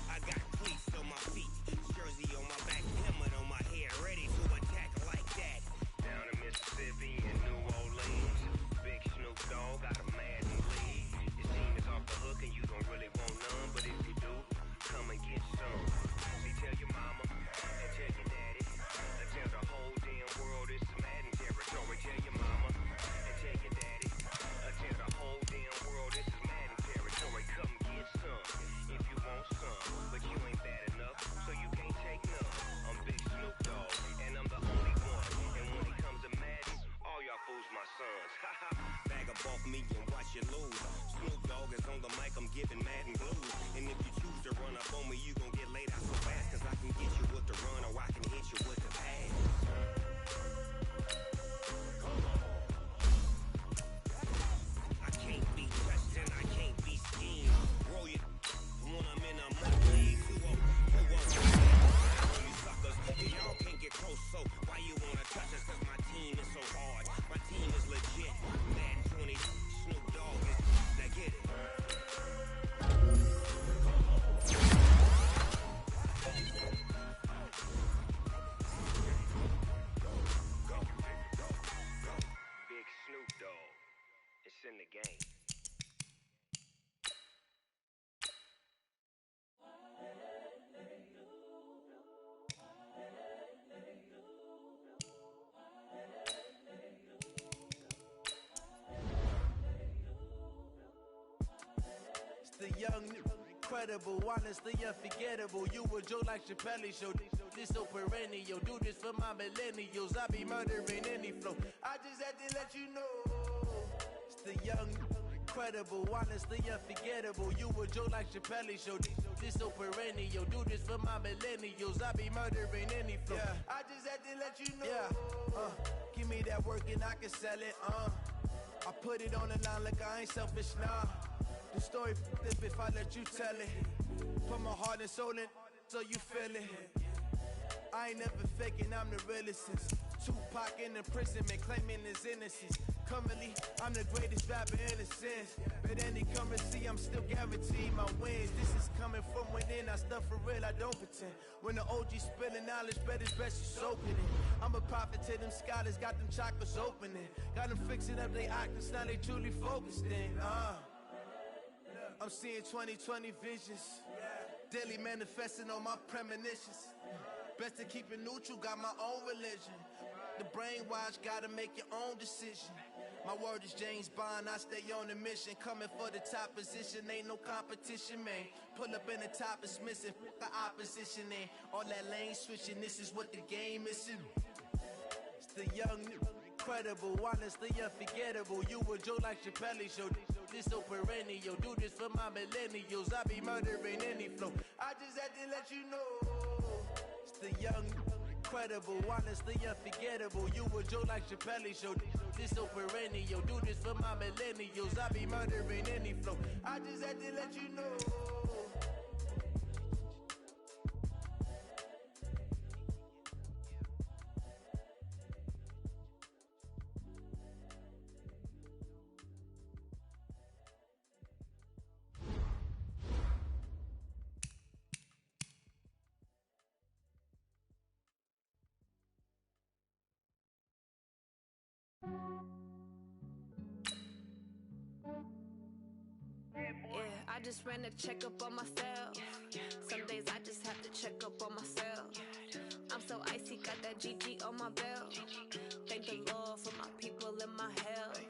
I got cleats on my feet, jersey on my back, helmet on my head, ready to attack like that. Down in Mississippi and New Orleans, big Snoop Dogg got a Madden league. Your team is off the hook and you don't really want none, but if you do, come and get some. See, tell your mama and tell your daddy, and tell the whole damn world it's Madden territory. Tell your mama and tell your daddy, and tell the whole damn world this is Madden territory. Come get some if you want some, but you ain't bad enough, so you can't take none. I'm Big Snoop Dogg, and I'm the only one. And when it comes to Madden, all y'all fools my sons. Bag up off me and watch you lose. Snoop Dogg is on the mic, I'm giving Madden blues. And if you choose to run up on me, you gon' get laid out so fast. Cause I can get you with the run or I can hit you with the pass. I can't be touched and I can't be schemed. Roll you when I'm in a mud league. 2-0, you suckers. Y'all can't get close, so why you wanna touch us? Cause my team is so hard. My team is legit. Madden 20, Snoop Dogg is, now get it. Big Snoop Dogg, it's in the game. The young, incredible, honestly unforgettable. You a Joe like Chappelle show. This so perennial. Do this for my millennials. I be murdering any flow. I just had to let you know. It's the young, incredible, honestly unforgettable. You a Joe like Chappelle show. This so perennial. Do this for my millennials. I be murdering any flow. Yeah. I just had to let you know. Yeah. Give me that work and I can sell it. I put it on the line like I ain't selfish, nah. The story flip if I let you tell it. Put my heart and soul in so you feel it. I ain't never faking, I'm the realest since Tupac in imprisonment, claiming his innocence. Currently, I'm the greatest rapper in a sense. But any currency, I'm still guaranteed my wins. This is coming from within, I stuff for real, I don't pretend. When the OG spilling knowledge, bet it's best you soaking it. I'm a prophet to them scholars, got them chakras opening. Got them fixing up they octaves, now they truly focused in. I'm seeing 2020 visions, daily manifesting on my premonitions. Best to keep it neutral, got my own religion. The brainwash, gotta make your own decision. My word is James Bond, I stay on a mission. Coming for the top position, ain't no competition, man. Pull up in the top, it's missing, the opposition in. All that lane switching, this is what the game is. It's the young, incredible, honestly unforgettable. You a Joe like Chappelle show. This so perennial. Do this for my millennials. I be murdering any flow. I just had to let you know. It's the young, incredible, honestly unforgettable. You a Joe like Chappelle show. This so perennial. Do this for my millennials. I be murdering any flow. I just had to let you know. Yeah, I just ran a checkup on myself. Some days I just have to check up on myself. I'm so icy, got that GG on my belt. Thank the Lord for my people and my health.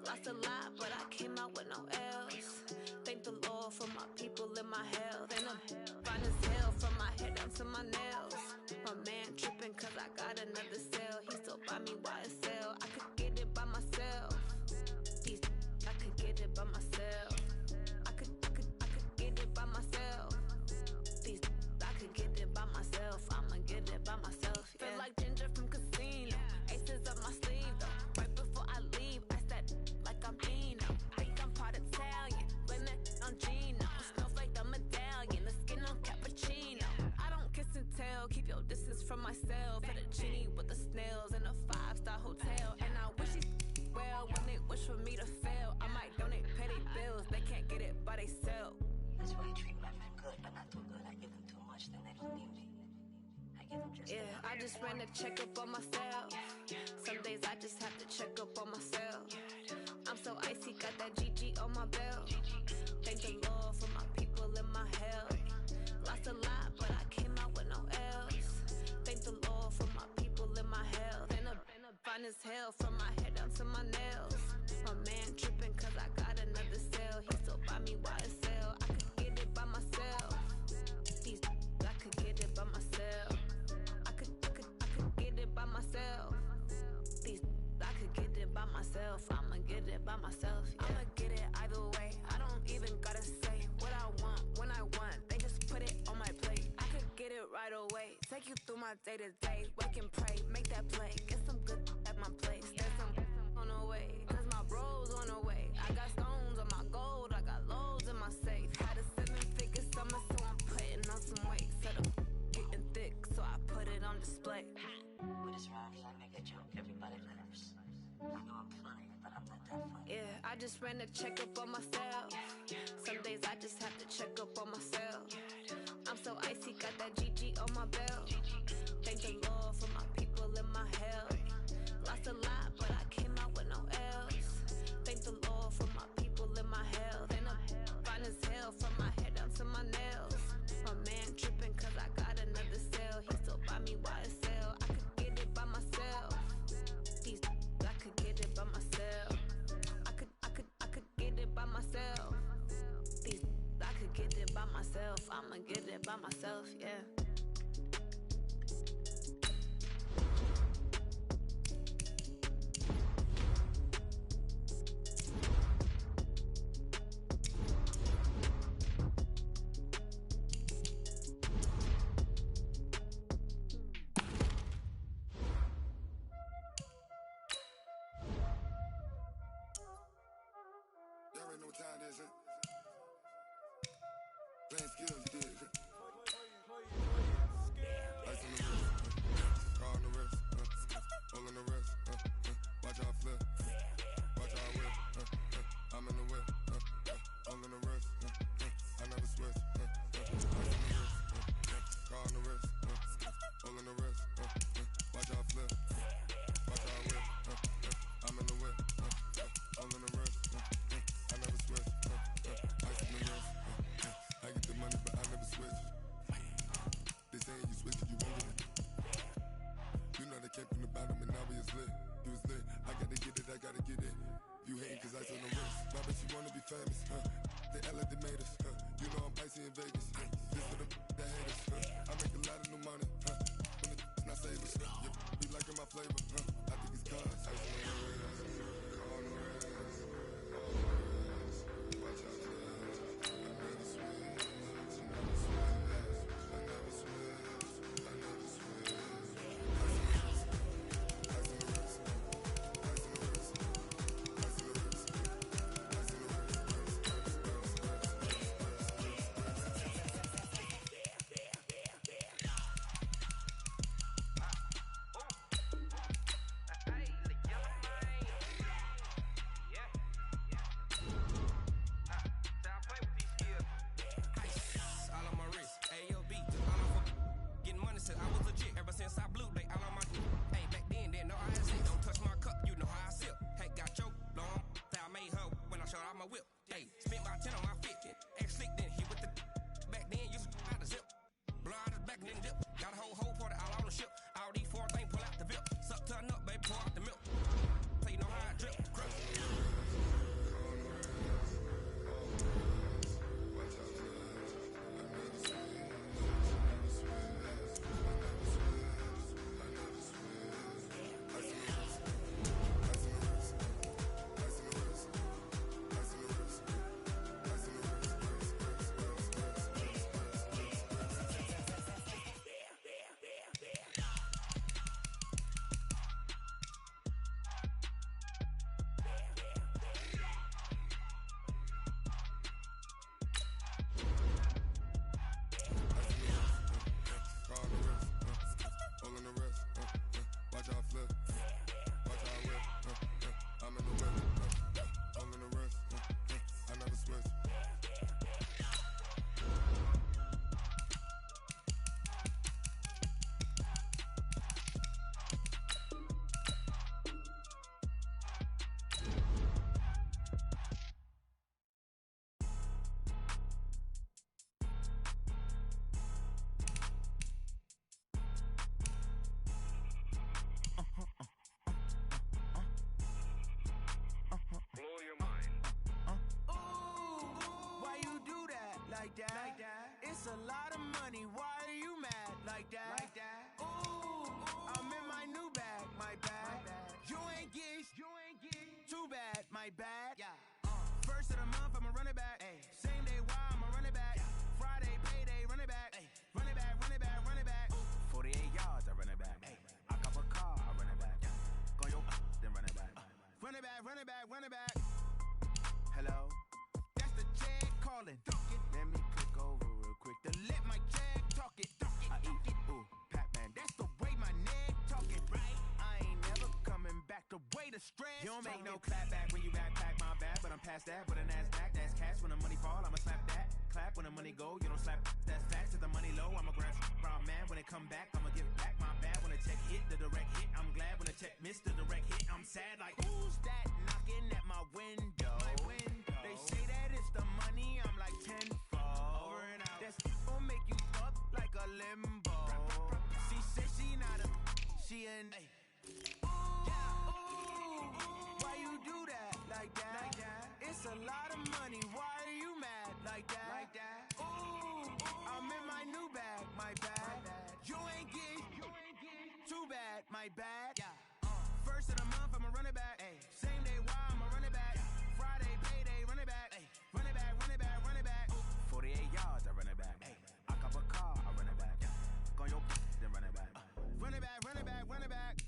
Lost a lot, but I came out with no else. Thank the Lord for my people and my health. And I'm fine as hell from my head down to my nails. My man tripping cause I got another cell. He still buy me YSL. they sell. That's why you treat my friend good, but not too good. I give them too much, then they don't need me. I give them just enough. I just ran a checkup on myself. Some days I just have to check up on myself. I'm so icy, got that GG on my belt. Thank the Lord for my people in my health. Lost a lot, but I came out with no L's. Thank the Lord for my people in my health. And a fine as hell from my head down to my nails. My man tripping cause I got another cell. He still buy me YSL. I could get it by myself. These I could get it by myself. I could get it by myself. These I could get it by myself. I'ma get it by myself. Yeah. I'ma get it either way. I don't even gotta say what I want when I want. They just put it on my plate. I could get it right away. Take you through my day to day. Wake and pray, make that play. Get some good at my place. There's some on the way. Cause my bros on the way. I got stones on my gold. I got loads in my safe. Had a 7-figure summer, so I'm putting on some weight. Said I'm getting thick, so I put it on display. With this rhyme, I make a joke, everybody laughs. I know I'm funny, but I'm not that funny. I just ran a checkup on myself. Some days I just have to check up on myself. I'm so icy, got that GG on my belt. Thank the Lord for my people in my health. Lost a lot, but I came out with no L's. Thank the Lord for my people in my health. And I'm fine as hell from my head down to my nails. My man tripping cause I got another cell. He still buy me YSL. I could get it by myself. These I could get it by myself. I could get it by myself. These I could get it by myself. I'ma get it by myself, yeah. Y'all already know what time it is, huh? Playing skills, you dig? Ice on the wrist, car on the wrist, all on the wrist, watch out flip, watch out whip, I'm in the whip, all on the wrist, I never switch, ice on the wrist, car on the wrist, all on the wrist, watch out flip, watch out whip, I'm in the whip, all on the wrist, I never switch, ice on the wrist, I get the money but I never switch. They saying you switch it, you won't get it. You know they came from the bottom and now we is lit. You was lit, I gotta get it, I gotta get it. You hating cause ice on the wrist. My bitch, you wanna be famous, They act like they made us, You know I'm icy in Vegas, This for the that hate us, I make a lot of new money, When the not save us, Be liking my flavor, I think it's cause ice on the wrist, on the wrist, on the wrist. Watch out, I never switch, I never switch. like that. It's a lot of money, why are you mad like that? Ooh, I'm in my new bag, my bad. You ain't get too bad, my bad. First of the month, I'ma run it back. Same day, why I'ma run it back. Friday, payday, run it back. Run it back, run it back, run it back. 48 yards, I run it back. I cop a car, I run it back. Go yo, then run it back. Run it back, run it back, run it back. Hello, that's the jag calling. Let me click over real quick to let my jag talk it. I eat it, ooh, Pac-Man, that's the way my neck talking, right? I ain't never coming back the way the stress. You don't make no clap back when you backpack my bad, but I'm past that with a NASDAQ. That's cash when the money fall, I'ma slap that. Clap when the money go, you don't slap. That's facts. If the money low, I'ma grab brown man. When it come back, I'ma give back my bad. When the check hit, the direct hit. I'm glad when the check missed the direct hit. I'm sad like, who's that knocking at my window? They say that it's the money, I'm like tenfold. Over and out. That's gon' make you up like a limbo. She said she not a, she an. Why you do that like that? It's a lot of money, why are you mad like that? Ooh, I'm in my new bag, my bad. You ain't get too bad, my bad. First of the month, I'ma run it back. Same day, why I'ma run it back. Friday, payday, run it back. Run it back, run it back, run it back. 48 yards, I run it back. I cop a car, I run it back. Go yo, then run it back. Run it back, run it back, run it back.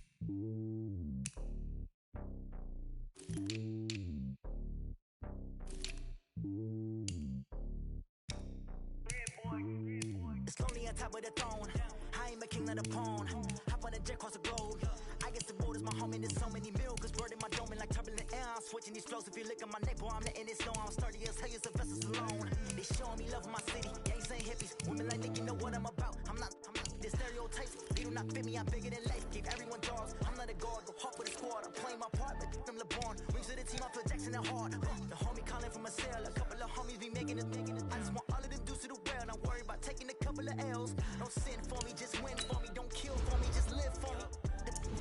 It's lonely on top of the throne. I ain't a king of the pawn. Hop on a jet across the globe. I guess the world is my home and there's so many miracles bird in my dome and like turbulent air. I'm switching these flows. If you look at my neck, boy, I'm letting it slow. I'm sturdy as hell, it's a vessel alone. They showing me love in my city. Gangs ain't hippies. Women like Nick, you know what I'm about. I'm not the stereotypes. They do not fit me. I'm bigger than life. Give everyone jaws. I'm not a guard. Go hard for the squad. I'm playing my part, but I'm LeBron. Wings of the team, I feel Jackson and hard. The homie calling from a cell. A couple of homies be making it. I just want all of them dudes to the well. Don't worry about taking a couple of L's. Don't sin for me, just win for me. Don't kill for me, just live for me.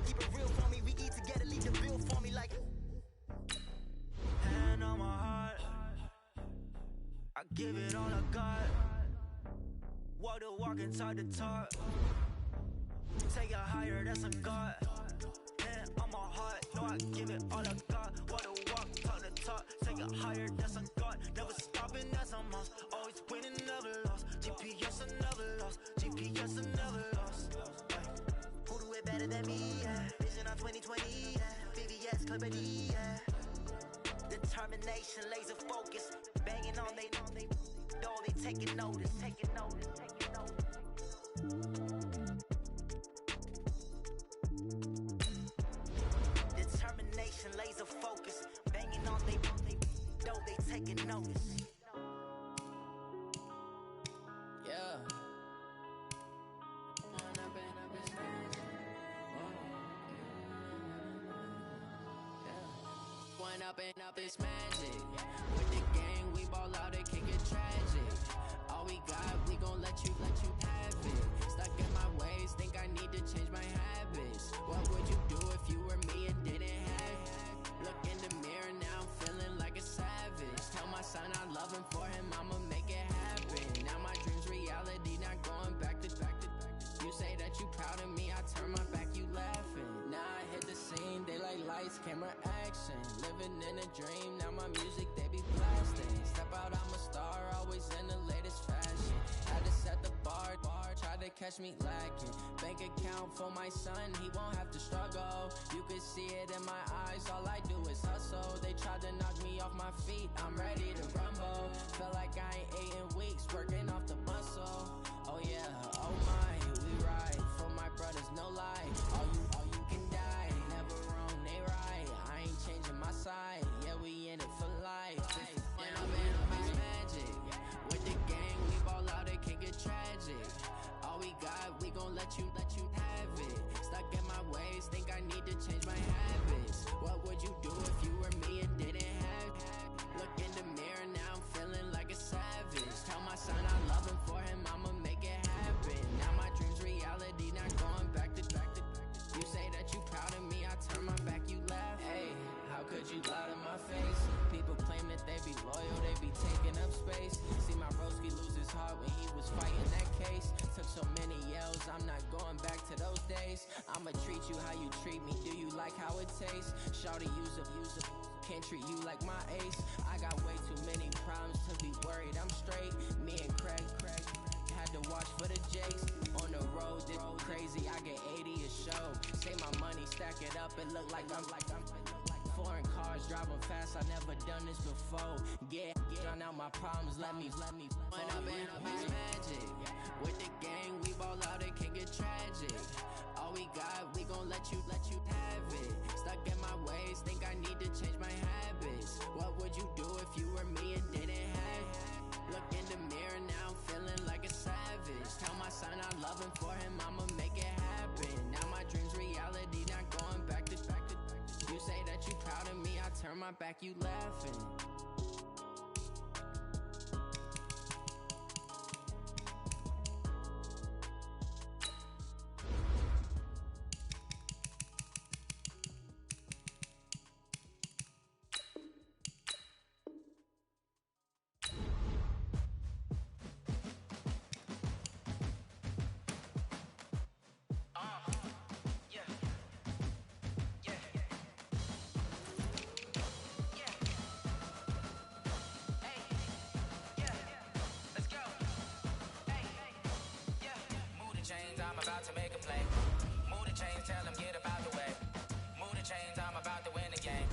Keep it real for me. We eat together, leave the bill for me like. Hand on my heart, I give it all I got. Walk the walk inside the talk. Take it higher, that's a God. Hand on my heart, no, I give it all I got. Walk the walk, talk the talk. Take it higher, that's a God. Never stopping, that's a must. Always winning, never lost. GPS, I never lost. GPS, I never lost. Who do it better than me? Yeah. Vision on 2020. Yeah. VVS, Clippity. Yeah. Determination, laser focus. Banging on they door, they taking notice. Taking notice. Taking notice. Determination, laser focus. Banging on they door, they taking notice. Yeah. One up and up is magic. With the gang, we ball out, it can get tragic. All we got, we gon' let you have it. Stuck in my ways, think I need to change my habits. What would you do if you were me and didn't have it? Look in the mirror, now I'm feeling like a savage. Tell my son I love him, for him I'ma make it happen. Now my dream's reality, not going back to. You say that you proud of me, I turn my back, you laughing. Now I hit the scene, daylight lights, camera action. Living in a dream, now my music, they be blasting. Step out, I'm a star, always in the latest fashion. Had to set the bar, try to catch me lacking. Bank account for my son, he won't have to struggle. You can see it in my eyes, all I do is hustle. They tried to knock me off my feet, I'm ready to rumble. Feel like I ain't ate in weeks, working off the muscle. Oh yeah, oh my, we ride for my brothers, no lie. All you can die, never wrong, they right. I ain't changing my side, yeah, we in it for life. When I'm in, it's magic. With the gang, we ball out, it can get tragic. All we got, we gon' let you have it. Stuck in my ways, think I need to change my habits. What would you do if you were me and didn't have it? Look in the mirror, now I'm feeling like a savage. shawty, use a. Can't treat you like my ace. I got way too many problems to be worried. I'm straight. Me and Craig had to watch for the Jakes. On the road, this crazy. I get 80 a show. Save my money, stack it up. It look like I'm foreign cars driving fast. I never done this before. Get drown out my problems. Let me. When I've been magic with the gang, we ball out. It can get tragic. All we got, we gon' let you have it. Stuck in my ways, think I need to change my habits. What would you do if you were me and didn't have it? Look in the mirror now, I'm feeling like a savage. Tell my son I love him, for him I'ma make it happen. Now my dream's reality, not going back to. You say that you proud of me, I turn my back, you laughing. I'm about to make a play. Move the chains, tell them get up out the way. Move the chains, I'm about to win the game.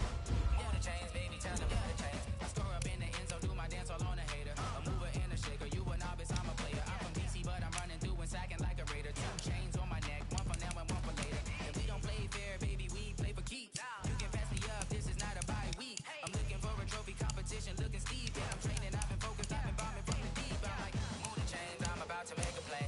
Move the chains, baby, tell them move the chains. I score up in the end zone, do my dance all on a hater. A mover and a shaker, you a novice, I'm a player. I'm from DC, but I'm running through and sacking like a raider. 2 chains on my neck, one for now and one for later. If we don't play fair, baby, we play for keeps. You can pass me up, this is not a bye week. I'm looking for a trophy competition, looking steep. Yeah, I'm training, I've been focused, I've been bombing from the deep. I'm like, move the chains, I'm about to make a play.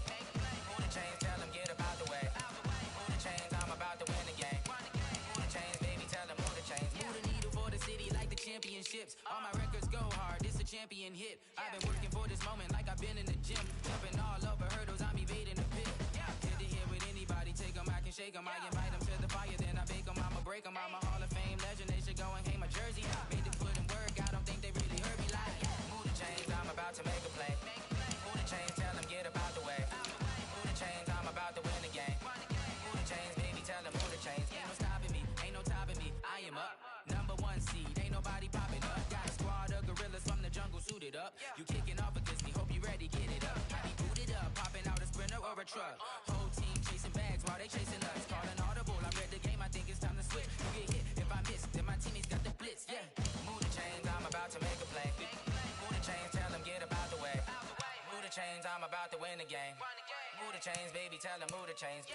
Move the chains, tell them get up out the way. Move the chains, I'm about to win the game. Move the chains, baby, tell them move the chains. Move the needle for the city like the championships. All my records go hard, this a champion hit. I've been working for this moment like I've been in the gym. Jumping all over hurdles, I'm evading the pit. Hit the hit with anybody, take them, I can shake them. I invite them to the fire, then I bake them, I'ma break them. I'm a Hall of Fame legend, they should go and hang my jersey. Made them put in work, I don't think they really heard me like. Move the chains, I'm about to make a play. Move the chains, tell them get up out the way. Move the chains, I'm about to win the game. Move the chains, baby, tell them move the chains. Ain't no stopping me, ain't no topping me. I am up, number 1 seed, ain't nobody popping up. Got a squad of gorillas from the jungle suited up. You kicking off against me, hope you ready, get it up. I be booted up, popping out a sprinter or a truck. Whole team chasing bags while they chasing us. Calling audible, I read the game, I think it's time to switch. You get hit, if I miss, then my teammates got the blitz, yeah. Move the chains, I'm about to make a play. Move the chains, tell them get up out the way. Move the chains, I'm about to win the game. Move the chains, baby, tell them move the chains.